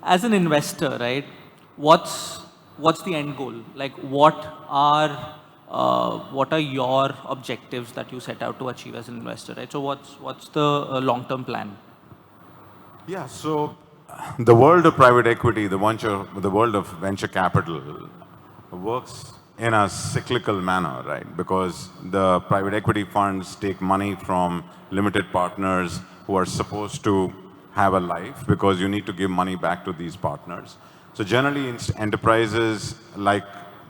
As an investor, right, what's the end goal? Like, what are your objectives that you set out to achieve as an investor, right? So what's the long-term plan? Yeah, so the world of private equity, the world of venture capital works in a cyclical manner, right? Because the private equity funds take money from limited partners who are supposed to have a life because you need to give money back to these partners. So generally, enterprises like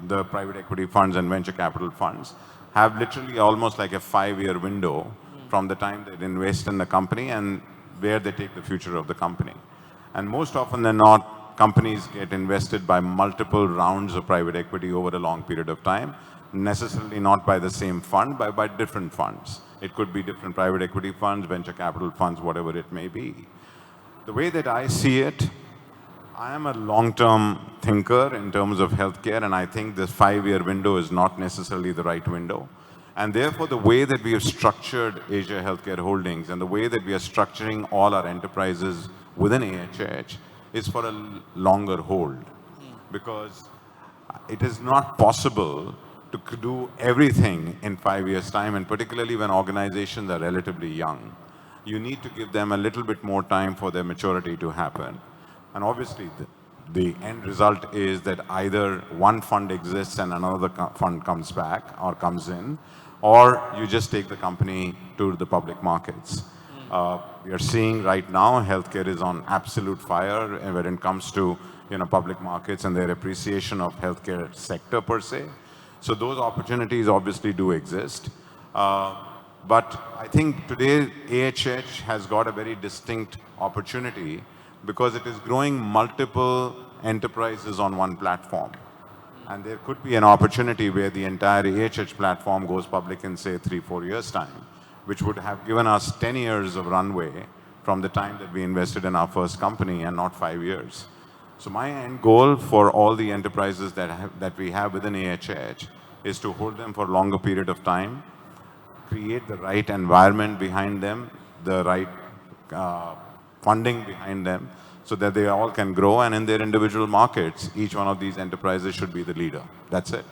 the private equity funds and venture capital funds have literally almost like a 5-year window from the time they invest in the company and where they take the future of the company. And most often than not, companies get invested by multiple rounds of private equity over a long period of time, necessarily not by the same fund, but by different funds. It could be different private equity funds, venture capital funds, whatever it may be. The way that I see it, I am a long-term thinker in terms of healthcare, and I think this 5-year window is not necessarily the right window. And therefore, the way that we have structured Asia Healthcare Holdings and the way that we are structuring all our enterprises within AHH is for a longer hold. Because it is not possible to do everything in 5 years' time, and particularly when organizations are relatively young. You need to give them a little bit more time for their maturity to happen. And obviously, the end result is that either one fund exists and another fund comes back or comes in, or you just take the company to the public markets. We are seeing right now healthcare is on absolute fire when it comes to public markets and their appreciation of healthcare sector per se. So those opportunities obviously do exist. But I think today AHH has got a very distinct opportunity because it is growing multiple enterprises on one platform. And there could be an opportunity where the entire AHH platform goes public in, say, 3-4 years' time, which would have given us 10 years of runway from the time that we invested in our first company and not 5 years. So my end goal for all the enterprises that we have within AHH is to hold them for a longer period of time, create the right environment behind them, the right funding behind them, so that they all can grow, and in their individual markets, each one of these enterprises should be the leader. That's it.